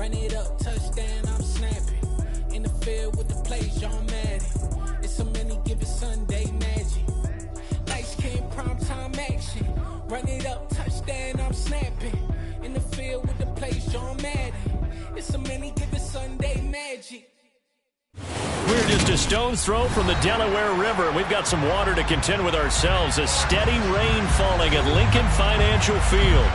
Run it up, touchdown, I'm snapping. In the field with the plays, John Madden. It's so many given Sunday magic. Lights came primetime action. Run it up, touchdown, I'm snapping. In the field with the plays, John Madden. It's so many given Sunday magic. We're just a stone's throw from the Delaware River. We've got some water to contend with ourselves. A steady rain falling at Lincoln Financial Field.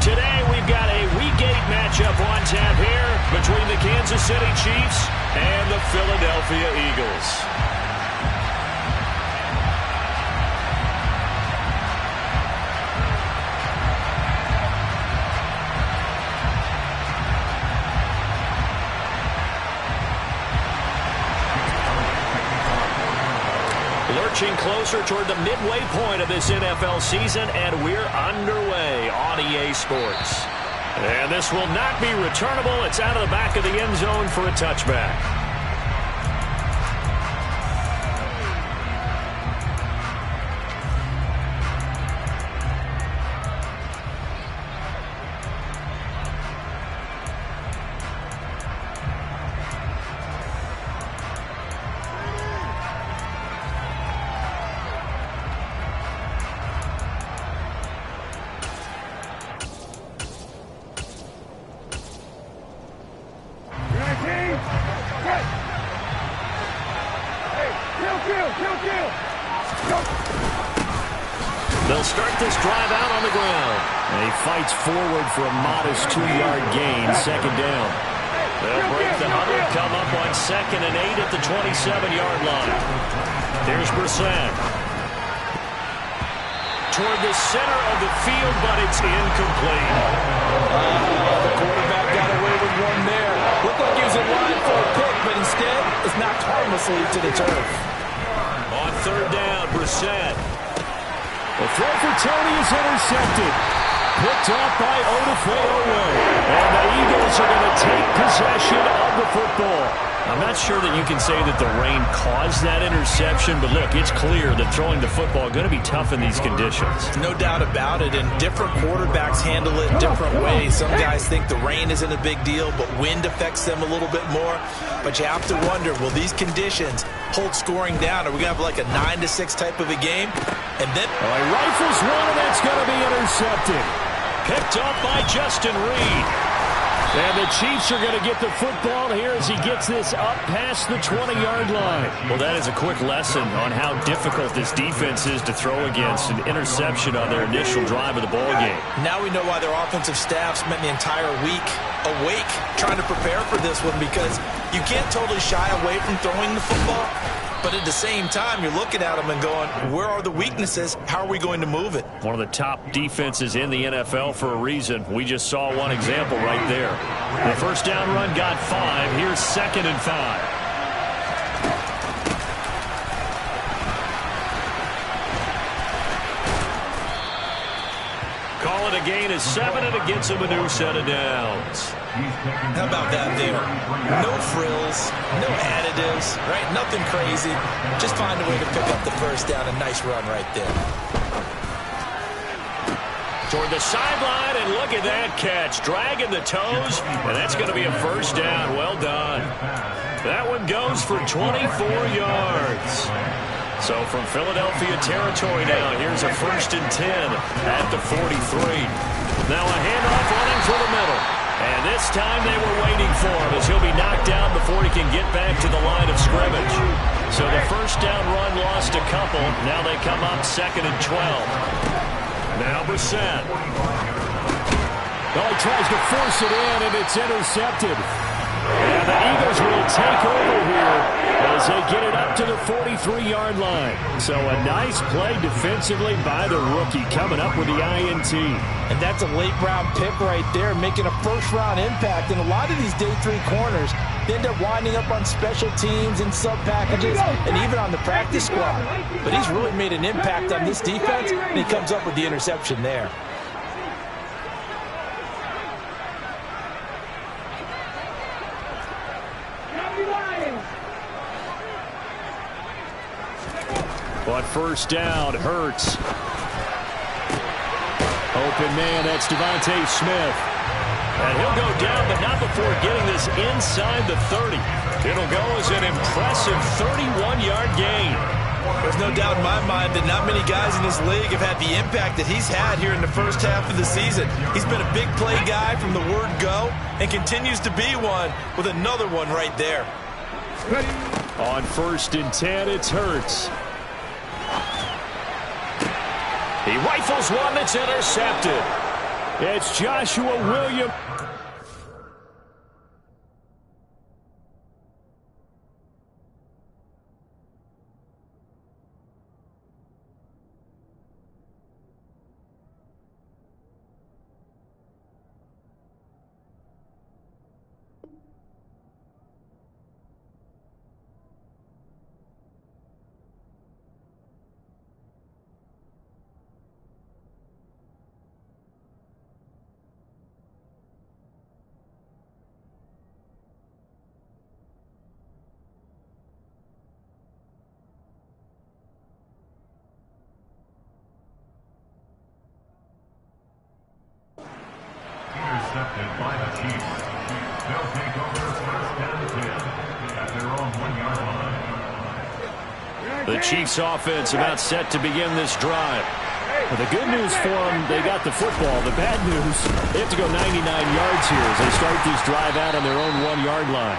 Today we've got a Week 8 matchup on tap here between the Kansas City Chiefs and the Philadelphia Eagles. Lurching closer toward the midway point of this NFL season, and we're underway on EA Sports. And this will not be returnable. It's out of the back of the end zone for a touchback. They'll start this drive out on the ground. And he fights forward for a modest 2-yard gain, second down. They'll break the huddle, come up on 2nd and 8 at the 27-yard line. Here's Brissett. Toward the center of the field, but it's incomplete. The quarterback got away with one there. Looked like he was in line for a pick, but instead it's knocked harmlessly to the turf. On 3rd down, Brissett. The throw for Tony is intercepted. Picked off by Odafe-Oweh. And the Eagles are going to take possession of the football. I'm not sure that you can say that the rain caused that interception, but look, it's clear that throwing the football is going to be tough in these conditions. No doubt about it, and different quarterbacks handle it different ways. Some guys think the rain isn't a big deal, but wind affects them a little bit more. But you have to wonder, will these conditions hold scoring down? Are we going to have like a 9-6 type of a game? And then he rifles one, and that's going to be intercepted. Picked up by Justin Reed. And the Chiefs are going to get the football here as he gets this up past the 20-yard line. Well, that is a quick lesson on how difficult this defense is to throw against. An interception on their initial drive of the ball game. Now we know why their offensive staff spent the entire week awake trying to prepare for this one, because you can't totally shy away from throwing the football. But at the same time, you're looking at them and going, where are the weaknesses? How are we going to move it? One of the top defenses in the NFL for a reason. We just saw one example right there. The first down run got 5. Here's 2nd and 5. Call it a gain of 7, and it gets him a new set of downs. How about that there? No frills, no additives, right? Nothing crazy. Just find a way to pick up the first down. A nice run right there. Toward the sideline, and look at that catch. Dragging the toes, and that's going to be a first down. Well done. That one goes for 24 yards. So from Philadelphia territory now, here's a 1st and 10 at the 43. Now a handoff running for the middle. And this time they were waiting for him as he'll be knocked down before he can get back to the line of scrimmage. So the first down run lost a couple. Now they come up 2nd and 12. Now Brissett. Well, he tries to force it in, and it's intercepted. And the Eagles will take over here as they get it up to the 43-yard line. So a nice play defensively by the rookie, coming up with the INT. And that's a late-round pick right there, making a first-round impact. And a lot of these day 3 corners, they end up winding up on special teams and sub-packages and even on the practice squad. But he's really made an impact on this defense, and he comes up with the interception there. But first down, Hurts. Open man, that's Devontae Smith. And he'll go down, but not before before getting this inside the 30. It'll go as an impressive 31-yard gain. There's no doubt in my mind that not many guys in this league have had the impact that he's had here in the first half of the season. He's been a big play guy from the word go and continues to be one with another one right there. On 1st and 10, it's Hurts. He rifles one that's intercepted. It's Joshua Williams. Intercepted by the Chiefs. They'll take over 1st and 10 at their own 1-yard line. The Chiefs offense about set to begin this drive. Well, the good news for them, they got the football. The bad news, they have to go 99 yards here as they start this drive out on their own 1-yard line.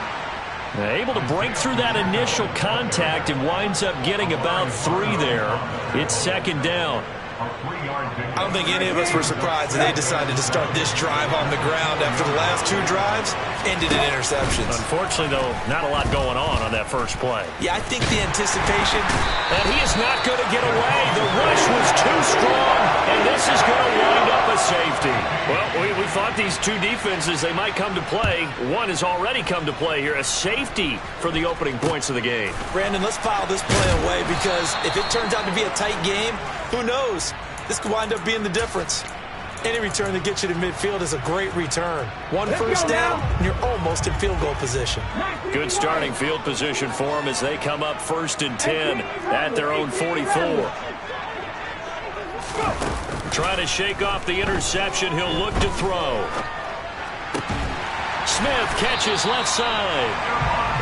They're able to break through that initial contact and winds up getting about 3 there. It's 2nd down. I don't think any of us were surprised that they decided to start this drive on the ground after the last 2 drives ended in interceptions. Unfortunately, though, not a lot going on that first play. Yeah, I think the anticipation. And he is not going to get away. The rush was too strong, and this is going to wind up a safety. Well, we thought these two defenses, they might come to play. One has already come to play here, a safety for the opening points of the game. Brandon, let's file this play away because if it turns out to be a tight game, who knows? This could wind up being the difference. Any return that gets you to midfield is a great return. 1 first down, and you're almost in field goal position. Good starting field position for them as they come up 1st and 10 at their own 44. Trying to shake off the interception. He'll look to throw. Smith catches left side.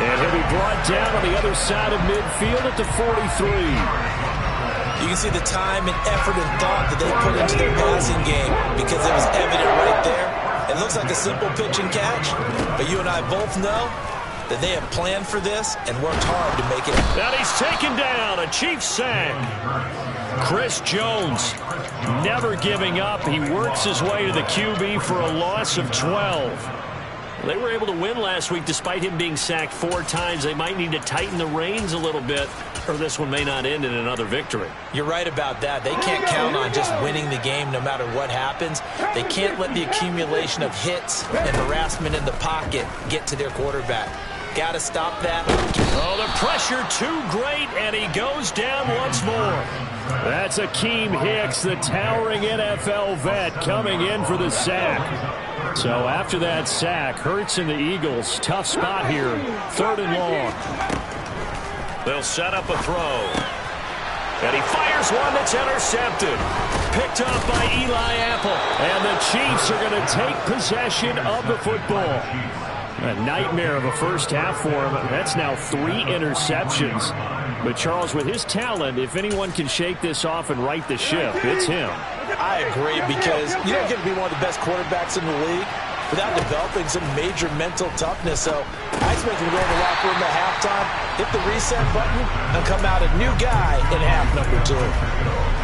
And he'll be brought down on the other side of midfield at the 43. You can see the time and effort and thought that they put into their passing game because it was evident right there. It looks like a simple pitch and catch, but you and I both know that they have planned for this and worked hard to make it. Now he's taken down, a Chiefs sack. Chris Jones never giving up. He works his way to the QB for a loss of 12. They were able to win last week despite him being sacked 4 times. They might need to tighten the reins a little bit, or this one may not end in another victory. You're right about that. They can't count on just winning the game no matter what happens. They can't let the accumulation of hits and harassment in the pocket get to their quarterback. Got to stop that. Oh, the pressure too great, and he goes down once more. That's Akeem Hicks, the towering NFL vet, coming in for the sack. So after that sack, Hurts and the Eagles, tough spot here, 3rd and long. They'll set up a throw. And he fires one that's intercepted. Picked up by Eli Apple. And the Chiefs are going to take possession of the football. A nightmare of a first half for him. That's now 3 interceptions. But Charles, with his talent, if anyone can shake this off and right the ship, it's him. I agree because you don't get to be one of the best quarterbacks in the league without developing some major mental toughness. So I expect him to go in the locker room at halftime, hit the reset button, and come out a new guy in half number 2.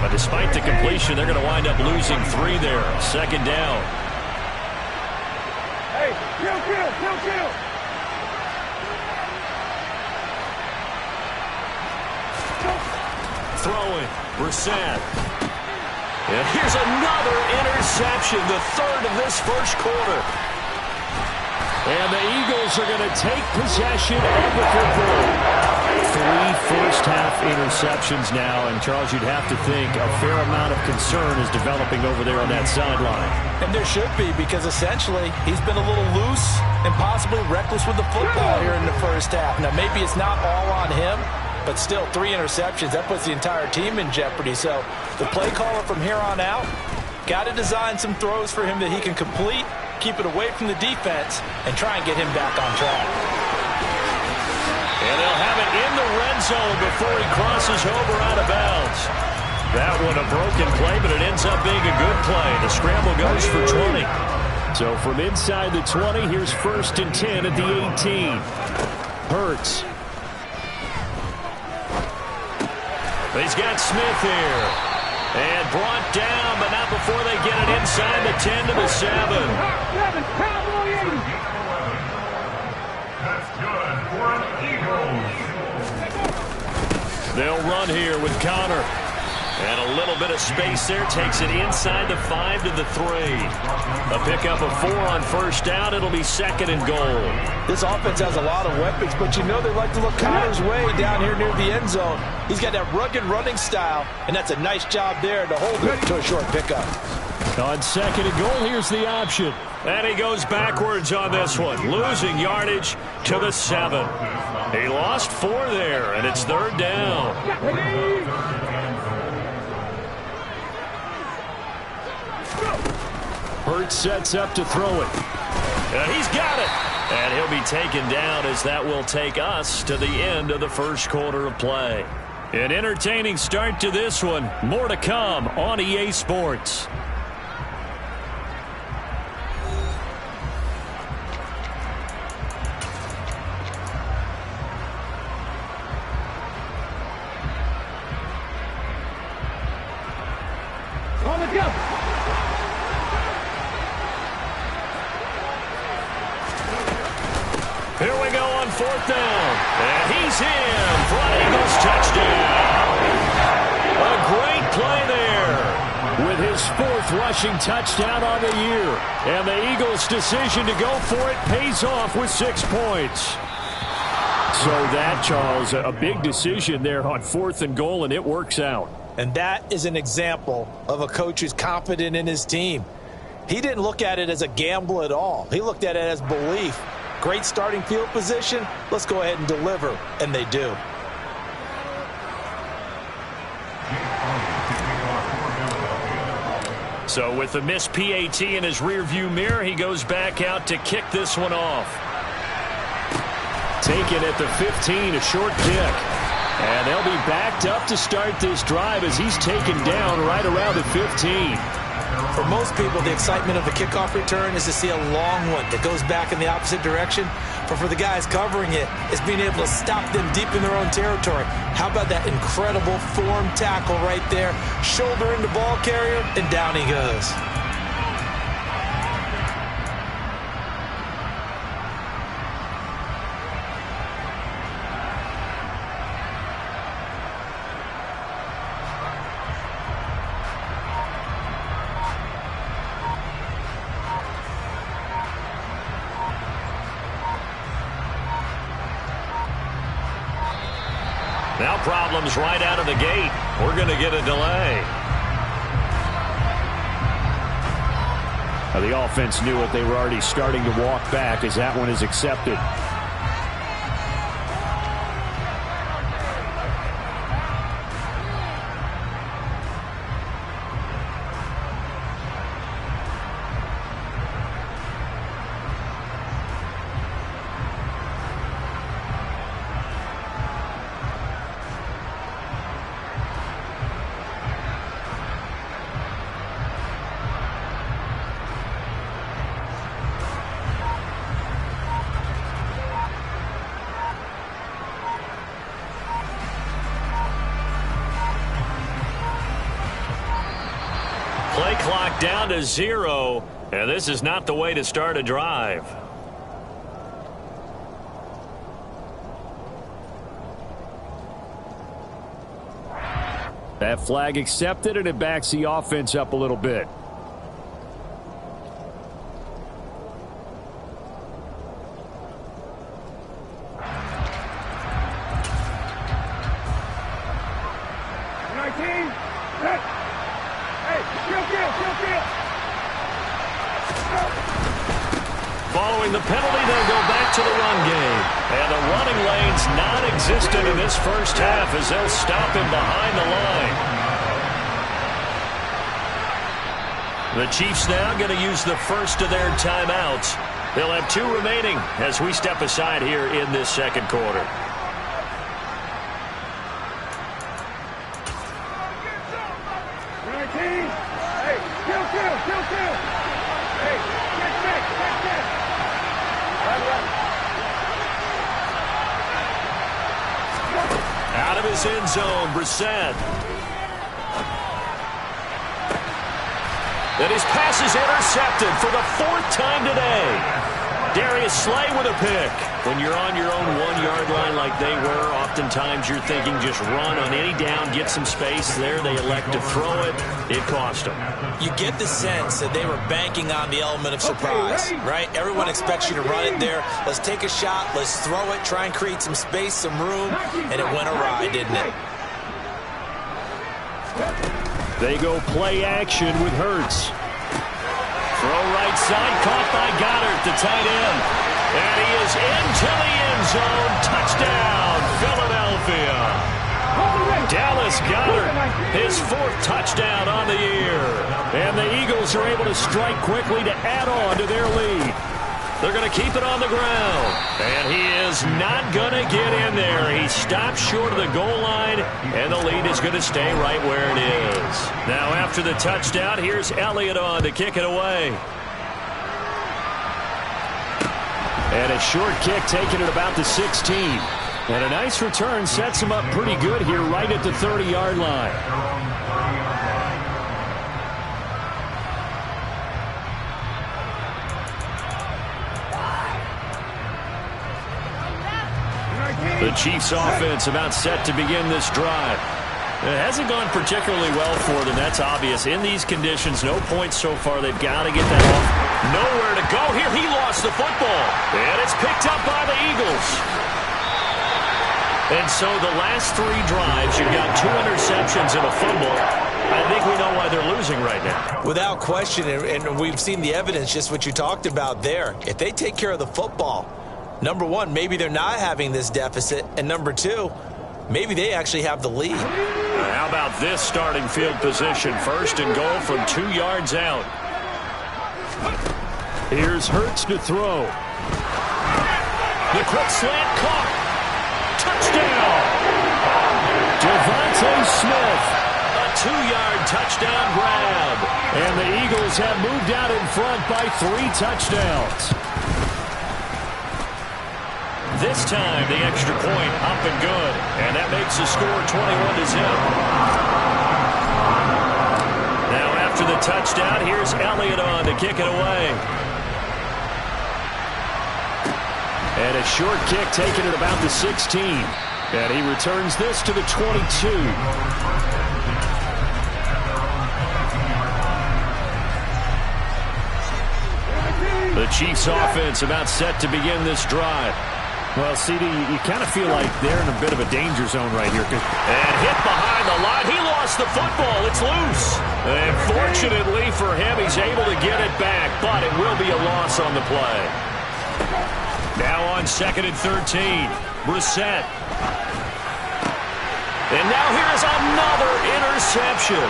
But despite the completion, they're going to wind up losing 3 there. 2nd down. Hey, kill. Throwing, Brissett. And here's another interception, the 3rd of this first quarter. And the Eagles are going to take possession of the football. 3 first-half interceptions now, and Charles, you'd have to think a fair amount of concern is developing over there on that sideline. And there should be, because essentially he's been a little loose and possibly reckless with the football here in the first half. Now, maybe it's not all on him, but still 3 interceptions. That puts the entire team in jeopardy. So the play caller from here on out got to design some throws for him that he can complete keep it away from the defense, and try and get him back on track. And they'll have it in the red zone before he crosses over out of bounds. That one a broken play, but it ends up being a good play. The scramble goes for 20. So from inside the 20, here's 1st and 10 at the 18. Hurts. He's got Smith here. And brought down, but not before they get it inside the 10 to the 7. That's good for an Eagles. They'll run here with Connor. And a little bit of space there. Takes it inside the 5 to the 3. A pickup of 4 on 1st down. It'll be 2nd and goal. This offense has a lot of weapons, but you know they like to look Connor's way down here near the end zone. He's got that rugged running style, and that's a nice job there to hold it to a short pickup. On 2nd and goal, here's the option. And he goes backwards on this one. Losing yardage to the 7. He lost 4 there, and it's 3rd down. Hurts sets up to throw it. He's got it. And he'll be taken down as that will take us to the end of the 1st quarter of play. An entertaining start to this one. More to come on EA Sports. Here we go on 4th down. And he's in for an Eagles touchdown. A great play there with his 4th rushing touchdown on the year. And the Eagles' decision to go for it pays off with 6 points. So that, Charles, a big decision there on 4th and goal, and it works out. And that is an example of a coach who's confident in his team. He didn't look at it as a gamble at all. He looked at it as belief. Great starting field position. Let's go ahead and deliver. And they do. So with the missed PAT in his rearview mirror, he goes back out to kick this one off. Taken at the 15, a short kick. And they'll be backed up to start this drive as he's taken down right around the 15. For most people, the excitement of the kickoff return is to see a long one that goes back in the opposite direction. But for the guys covering it, it's being able to stop them deep in their own territory. How about that incredible form tackle right there? Shoulder into ball carrier, and down he goes. Now problems right out of the gate. We're going to get a delay. Now the offense knew it. They were already starting to walk back as that one is accepted. Play clock down to 0, and this is not the way to start a drive. That flag accepted, and it backs the offense up a little bit. Following the penalty, they'll go back to the run game. And the running lane's non-existent in this first half as they'll stop him behind the line. The Chiefs now going to use the first of their timeouts. They'll have 2 remaining as we step aside here in this second quarter. Out of his end zone, Brissett. And his pass is intercepted for the 4th time today. Darius Slay with a pick. When you're on your own 1-yard line like they were, oftentimes you're thinking just run on any down, get some space. There they elect to throw it. It cost them. You get the sense that they were banking on the element of surprise, right? Everyone expects you to run it there. Let's take a shot. Let's throw it. Try and create some space, some room. And it went awry, didn't it? They go play action with Hurts. Throw right side, caught by Goddard, the tight end. And he is into the end zone. Touchdown, Philadelphia. Dallas Goedert, his 4th touchdown on the year. And the Eagles are able to strike quickly to add on to their lead. They're going to keep it on the ground. And he is not going to get in there. He stops short of the goal line, and the lead is going to stay right where it is. Now after the touchdown, here's Elliott on to kick it away. And a short kick taken at about the 16. And a nice return sets him up pretty good here right at the 30-yard line. The Chiefs offense about set to begin this drive. It hasn't gone particularly well for them, that's obvious. In these conditions, no points so far. They've got to get that off. Nowhere to go here. He lost the football. And it's picked up by the Eagles. And so the last 3 drives, you've got 2 interceptions and a fumble. I think we know why they're losing right now. Without question, and we've seen the evidence, just what you talked about there. If they take care of the football, number 1, maybe they're not having this deficit. And number 2, maybe they actually have the lead. How about this starting field position? 1st and goal from 2 yards out. Here's Hurts to throw. The quick slant caught. Touchdown. Devontae Smith. A 2-yard touchdown grab. And the Eagles have moved out in front by 3 touchdowns. This time, the extra point up and good. And that makes the score 21-0. Now, after the touchdown, here's Elliott on to kick it away. And a short kick taken at about the 16. And he returns this to the 22. The Chiefs offense about set to begin this drive. Well, CD, you kind of feel like they're in a bit of a danger zone right here. And hit behind the line. He lost the football. It's loose. And fortunately for him, he's able to get it back, but it will be a loss on the play. Now on 2nd and 13, Brissett. And now here's another interception.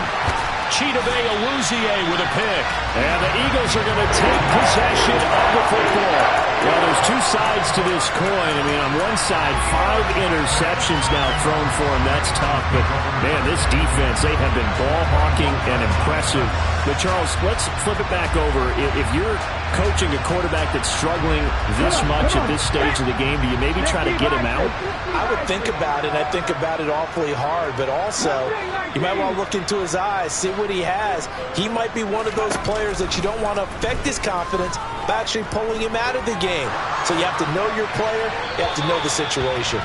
Chidobe Awuzie with a pick. And the Eagles are going to take possession of the football. Well, there's 2 sides to this coin. I mean, on one side, 5 interceptions now thrown for him. That's tough. But, man, this defense, they have been ball hawking and impressive. But, Charles, let's flip it back over. If you're coaching a quarterback that's struggling this much at this stage of the game, do you maybe try to get him out? I would think about it, and I think about it awfully hard. But also, you might want to look into his eyes, see what he has. He might be one of those players that you don't want to affect his confidence by actually pulling him out of the game. So you have to know your player. You have to know the situation.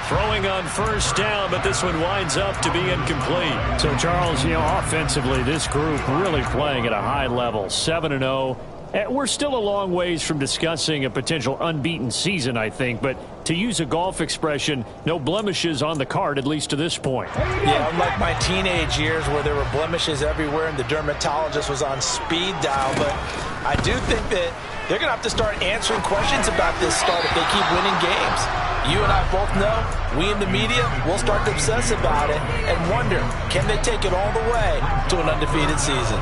Throwing on 1st down, but this one winds up to be incomplete. So, Charles, offensively, this group really playing at a high level, 7-0. We're still a long ways from discussing a potential unbeaten season, I think, but to use a golf expression, no blemishes on the card, at least to this point. Yeah, unlike my teenage years where there were blemishes everywhere and the dermatologist was on speed dial, but I do think that They're going to have to start answering questions about this start if they keep winning games. You and I both know, we in the media will start to obsess about it and wonder, can they take it all the way to an undefeated season?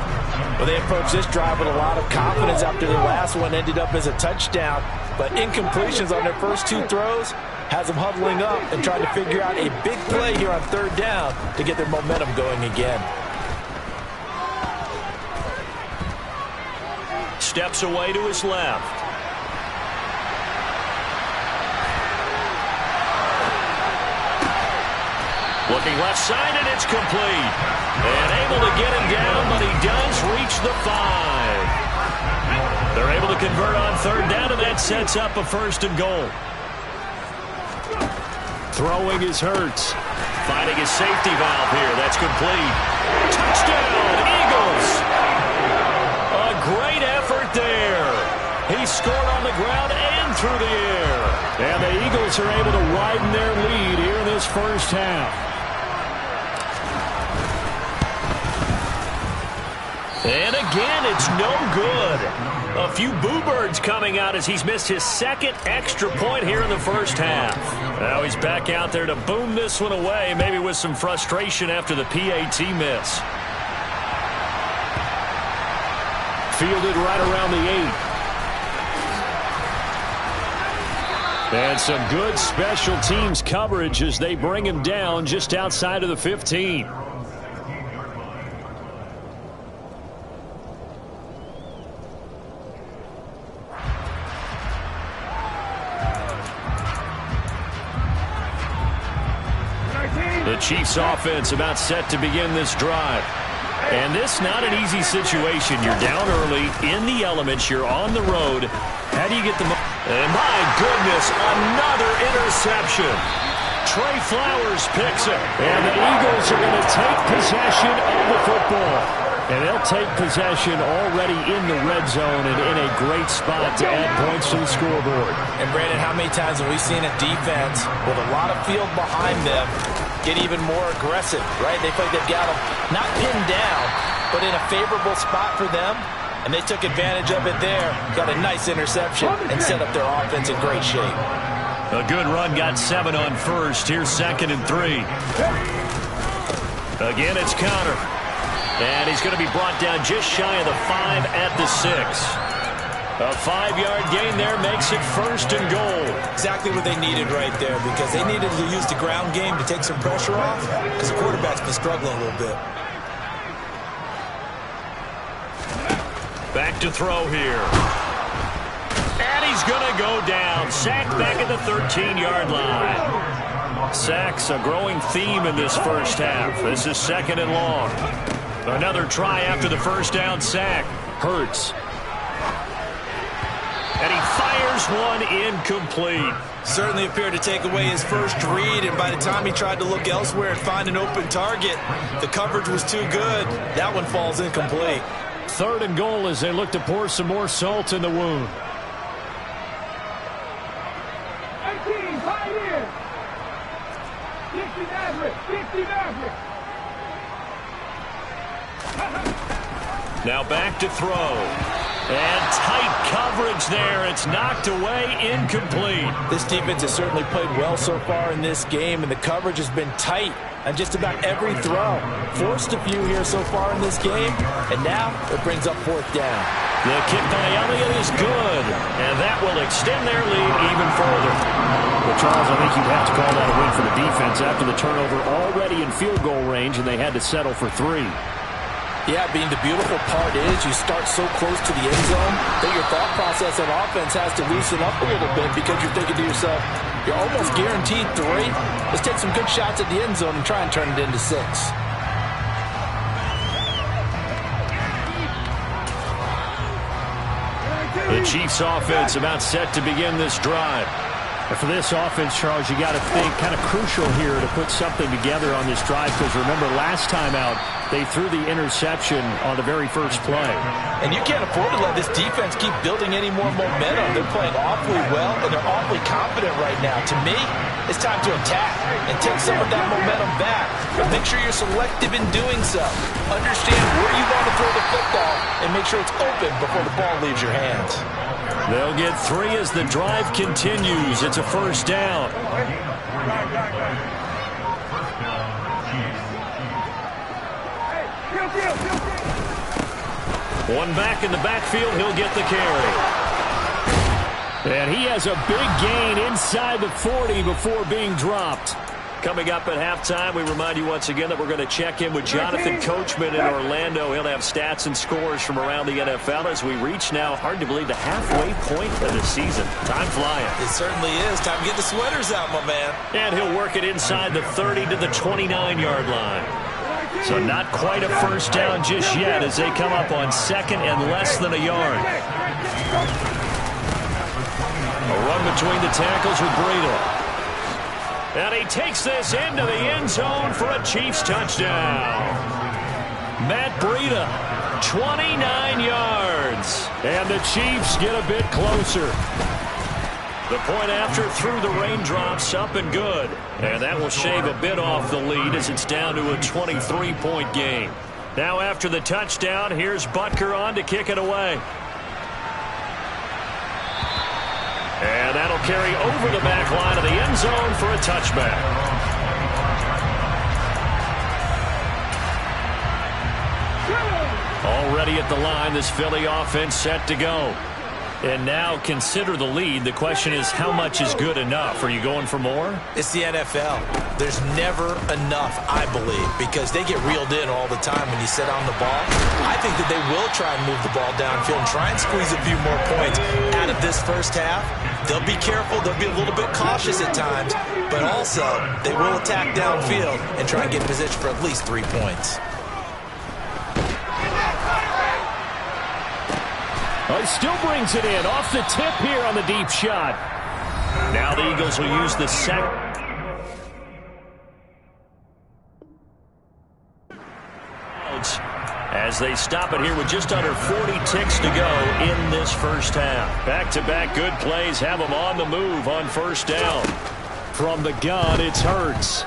Well, they approached this drive with a lot of confidence after the last one ended up as a touchdown. But incompletions on their first two throws has them huddling up and trying to figure out a big play here on third down to get their momentum going again. Steps away to his left. Looking left side, and it's complete. And able to get him down, but he does reach the 5. They're able to convert on third down, and that sets up a 1st and goal. Throwing is Hurts. Finding his safety valve here. That's complete. Touchdown, Eagles! A great effort there. He scored on the ground and through the air. And the Eagles are able to widen their lead here in this first half. And again, it's no good. A few boo birds coming out as he's missed his 2nd extra point here in the first half. Now he's back out there to boom this one away, maybe with some frustration after the PAT miss. Fielded right around the 8. And some good special teams coverage as they bring him down just outside of the 15. The Chiefs offense about set to begin this drive. And this not an easy situation. You're down early, in the elements, you're on the road. How do you get the... And my goodness, another interception. Trey Flowers picks it. And the Eagles are going to take possession of the football. And they'll take possession already in the red zone and in a great spot to add points to the scoreboard. And Brandon, how many times have we seen a defense with a lot of field behind them get even more aggressive, right? They feel like they've got them not pinned down, but in a favorable spot for them. And they took advantage of it there, got a nice interception, and set up their offense in great shape. A good run, got 7 on first. Here's 2nd and 3. Again, it's Conner. And he's going to be brought down just shy of the 5 at the 6. A 5-yard gain there makes it 1st and goal. Exactly what they needed right there, because they needed to use the ground game to take some pressure off, because the quarterback's been struggling a little bit. Back to throw here. And he's going to go down. Sacked back at the 13-yard line. Sacks a growing theme in this first half. This is 2nd and long. Another try after the first down sack. Hurts. And he fires one incomplete. Certainly appeared to take away his first read, and by the time he tried to look elsewhere and find an open target, the coverage was too good. That one falls incomplete. 3rd and goal as they look to pour some more salt in the wound. 18, tight end. 50 Nazareth, 50 Nazareth. Now back to throw. And tight coverage there. It's knocked away, incomplete. This defense has certainly played well so far in this game, and the coverage has been tight on just about every throw. Forced a few here so far in this game, and now it brings up 4th down. The kick by Elliott is good, and that will extend their lead even further. Well, Charles, I think you'd have to call that a win for the defense after the turnover already in field goal range, and they had to settle for 3. Yeah, the beautiful part is you start so close to the end zone that your thought process on offense has to loosen up a little bit, because you're thinking to yourself, you're almost guaranteed 3. Let's take some good shots at the end zone and try and turn it into 6. The Chiefs offense about set to begin this drive. And for this offense, Charles, you got to think kind of crucial here to put something together on this drive, because remember last time out, they threw the interception on the very first play. And you can't afford to let this defense keep building any more momentum. They're playing awfully well, and they're awfully confident right now. To me, it's time to attack and take some of that momentum back. But make sure you're selective in doing so. Understand where you want to throw the football and make sure it's open before the ball leaves your hands. They'll get 3 as the drive continues. It's a first down. One back in the backfield. He'll get the carry. And he has a big gain inside the 40 before being dropped. Coming up at halftime, we remind you once again that we're going to check in with Jonathan Coachman in Orlando. He'll have stats and scores from around the NFL as we reach now, hard to believe, the halfway point of the season. Time flying. It certainly is. Time to get the sweaters out, my man. And he'll work it inside the 30 to the 29-yard line. So not quite a first down just yet as they come up on second and less than a yard. A run between the tackles with Breida. And he takes this into the end zone for a Chiefs touchdown. Matt Breida, 29 yards. And the Chiefs get a bit closer. The point after through the raindrops, up and good. And that will shave a bit off the lead as it's down to a 23-point game. Now after the touchdown, here's Butker on to kick it away. And that'll carry over the back line of the end zone for a touchback. Already at the line, this Philly offense set to go. And now consider the lead. The question is, how much is good enough? Are you going for more? It's the NFL. There's never enough, I believe, because they get reeled in all the time when you sit on the ball. I think that they will try and move the ball downfield and try and squeeze a few more points out of this first half. They'll be careful. They'll be a little bit cautious at times, but also they will attack downfield and try and get in position for at least 3 points. He still brings it in off the tip here on the deep shot. Now the Eagles will use the second. As they stop it here with just under 40 ticks to go in this first half. Back-to-back good plays have them on the move on first down. From the gun, it's Hurts.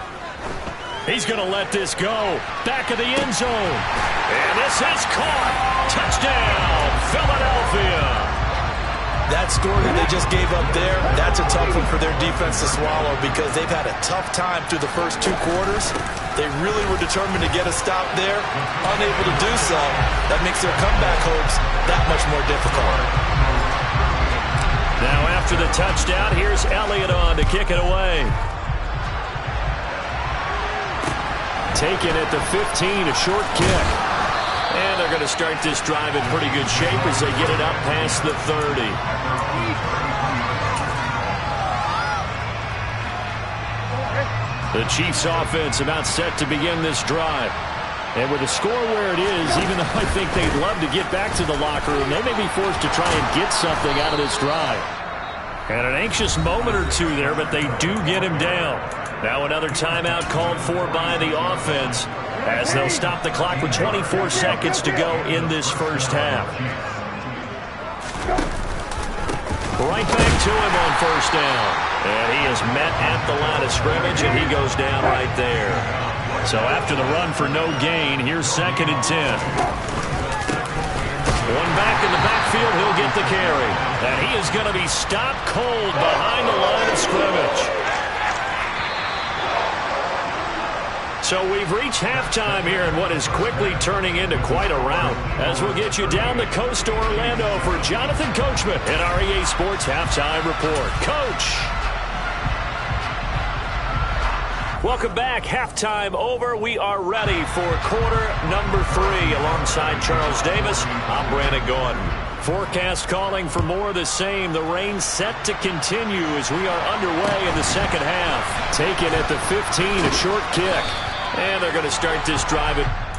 He's going to let this go. Back of the end zone. And this is caught. Touchdown, Philadelphia. That score that they just gave up there, that's a tough one for their defense to swallow because they've had a tough time through the first 2 quarters. They really were determined to get a stop there. Unable to do so, that makes their comeback hopes that much more difficult. Now after the touchdown, here's Elliott on to kick it away. Taken at the 15, a short kick. And they're going to start this drive in pretty good shape as they get it up past the 30. The Chiefs offense about set to begin this drive. And with the score where it is, even though I think they'd love to get back to the locker room, they may be forced to try and get something out of this drive. And an anxious moment or two there, but they do get him down. Now another timeout called for by the offense as they'll stop the clock with 24 seconds to go in this first half. Right back to him on first down. And he is met at the line of scrimmage, and he goes down right there. So after the run for no gain, here's 2nd and 10. One back in the backfield, he'll get the carry. And he is going to be stopped cold behind the line of scrimmage. So we've reached halftime here in what is quickly turning into quite a rout. As we'll get you down the coast to Orlando for Jonathan Coachman in our EA Sports Halftime Report. Coach! Welcome back. Halftime over. We are ready for quarter number 3. Alongside Charles Davis, I'm Brandon Gordon. Forecast calling for more of the same. The rain set to continue as we are underway in the second half. Taken at the 15, a short kick. And they're going to start this drive at